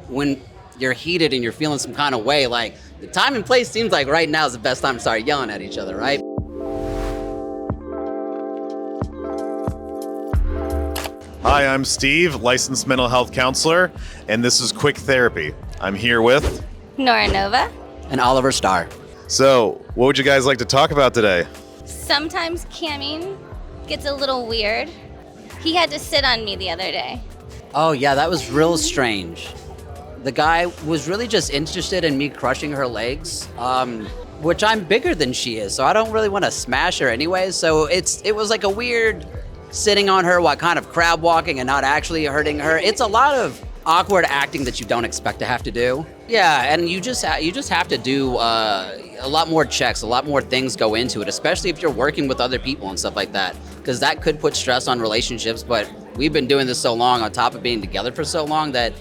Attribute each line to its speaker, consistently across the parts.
Speaker 1: when you're heated and you're feeling some kind of way, like the time and place seems like right now is the best time to start yelling at each other, right?
Speaker 2: Hi, I'm Steve, licensed mental health counselor, and this is Quick Therapy. I'm here with...
Speaker 3: Nora Nova.
Speaker 1: And Oliver Starr.
Speaker 2: So, what would you guys like to talk about today?
Speaker 3: Sometimes camming gets a little weird. He had to sit on me the other day.
Speaker 1: Oh yeah, that was real strange. The guy was really just interested in me crushing her legs, which I'm bigger than she is, so I don't really want to smash her anyway. So it was like a weird sitting on her while kind of crab walking and not actually hurting her. It's a lot of awkward acting that you don't expect to have to do. Yeah, and you just have to do a lot more checks, a lot more things go into it, especially if you're working with other people and stuff like that, because that could put stress on relationships. But we've been doing this so long, on top of being together for so long, that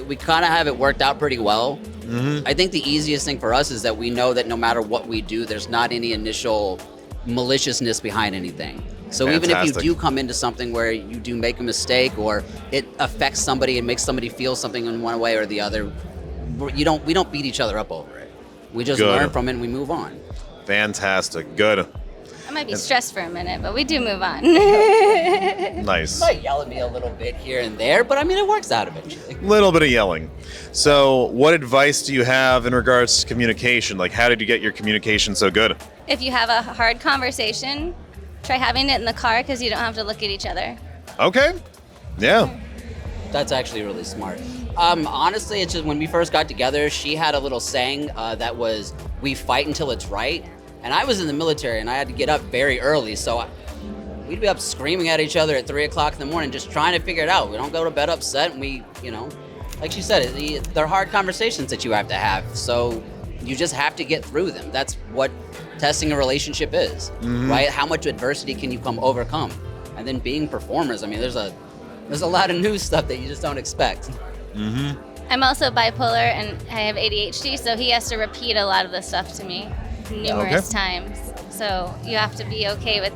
Speaker 1: we kind of have it worked out pretty well. Mm-hmm. I think the easiest thing for us is that we know that no matter what we do, there's not any initial maliciousness behind anything. So
Speaker 2: Fantastic.
Speaker 1: Even if you do come into something where you do make a mistake or it affects somebody and makes somebody feel something in one way or the other, we don't beat each other up over it. We just learn from it and we move on.
Speaker 2: Fantastic. Good.
Speaker 3: I might be stressed for a minute, but we do move on.
Speaker 2: Nice.
Speaker 1: You might yell at me a little bit here and there, but I mean, it works out eventually.
Speaker 2: Little bit of yelling. So, what advice do you have in regards to communication? Like, how did you get your communication so good?
Speaker 3: If you have a hard conversation, try having it in the car because you don't have to look at each other.
Speaker 2: Okay. Yeah.
Speaker 1: That's actually really smart. Honestly, it's just when we first got together, she had a little saying that was, "We fight until it's right." And I was in the military and I had to get up very early, so we'd be up screaming at each other at 3 o'clock in the morning, just trying to figure it out. We don't go to bed upset, and we, like she said, they're hard conversations that you have to have. So you just have to get through them. That's what testing a relationship is, right? How much adversity can you overcome? And then being performers, I mean, there's a lot of new stuff that you just don't expect.
Speaker 2: Mm-hmm.
Speaker 3: I'm also bipolar and I have ADHD, so he has to repeat a lot of the stuff to me numerous times. So you have to be okay with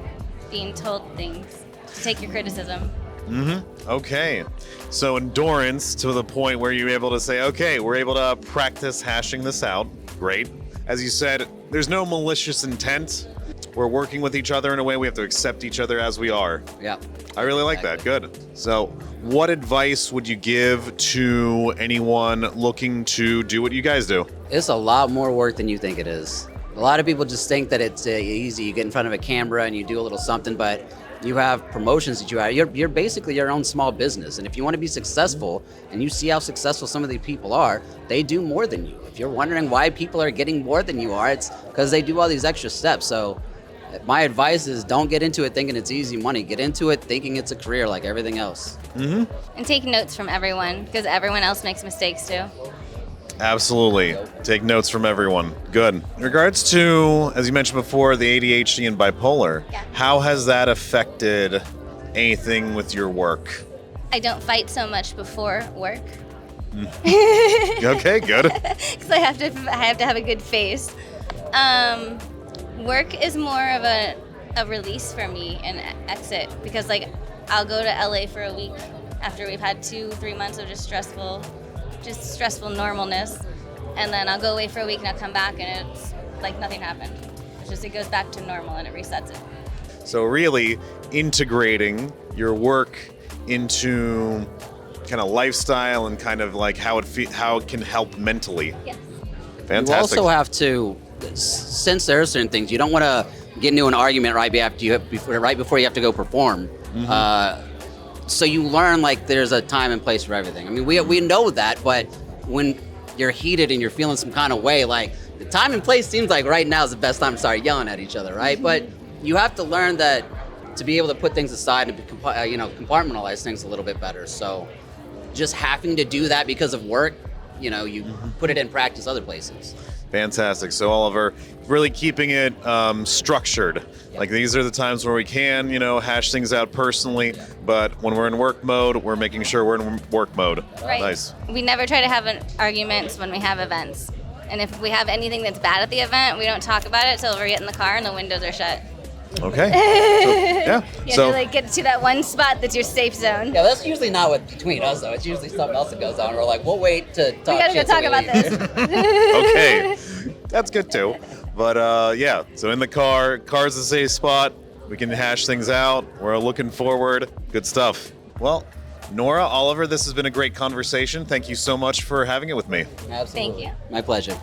Speaker 3: being told things. Take your criticism.
Speaker 2: Mm-hmm. Okay. So endurance to the point where you're able to say, okay, we're able to practice hashing this out. Great. As you said, there's no malicious intent. We're working with each other in a way we have to accept each other as we are.
Speaker 1: Yeah.
Speaker 2: I really like that. Good. So what advice would you give to anyone looking to do what you guys do?
Speaker 1: It's a lot more work than you think it is. A lot of people just think that it's easy. You get in front of a camera and you do a little something, but you have promotions that you have. You're basically your own small business. And if you want to be successful and you see how successful some of these people are, they do more than you. If you're wondering why people are getting more than you are, it's because they do all these extra steps. So my advice is don't get into it thinking it's easy money. Get into it thinking it's a career like everything else.
Speaker 2: Mm-hmm.
Speaker 3: And take notes from everyone because everyone else makes mistakes too.
Speaker 2: Absolutely. Take notes from everyone. Good. In regards to, as you mentioned before, the ADHD and bipolar, how has that affected anything with your work?
Speaker 3: I don't fight so much before work.
Speaker 2: Okay, good.
Speaker 3: Because I have to have a good face. Work is more of a release for me and exit because like I'll go to LA for a week after we've had 2-3 months of just stressful normalness, and then I'll go away for a week and I'll come back and it's like nothing happened. It goes back to normal and it resets it.
Speaker 2: So really integrating your work into kind of lifestyle and kind of like how it can help mentally.
Speaker 3: Yes.
Speaker 2: Fantastic.
Speaker 1: You also have to, since there are certain things, you don't want to get into an argument right before you have to go perform. Mm-hmm. So you learn like there's a time and place for everything. I mean, we know that, but when you're heated and you're feeling some kind of way, like the time and place seems like right now is the best time to start yelling at each other, right? But you have to learn that to be able to put things aside and compartmentalize things a little bit better. So just having to do that because of work, you put it in practice other places.
Speaker 2: Fantastic. So Oliver, really keeping it structured. Yep. Like these are the times where we can, hash things out personally, but when we're in work mode, we're making sure we're in work mode.
Speaker 3: Right.
Speaker 2: Nice.
Speaker 3: We never try to have arguments when we have events. And if we have anything that's bad at the event, we don't talk about it until we get in the car and the windows are shut.
Speaker 2: Okay. Yeah.
Speaker 3: You
Speaker 2: So
Speaker 3: have to like get to that one spot that's your safe zone.
Speaker 1: Yeah, that's usually not what between us though. It's usually something else that goes on. We're like, we'll wait to talk.
Speaker 3: We gotta go
Speaker 1: shit till
Speaker 3: talk about
Speaker 1: leave.
Speaker 3: this.
Speaker 2: okay, that's good too. But yeah, so in the car's a safe spot. We can hash things out. We're looking forward. Good stuff. Well, Nora, Oliver, this has been a great conversation. Thank you so much for having it with me.
Speaker 1: Absolutely.
Speaker 3: Thank you.
Speaker 1: My pleasure.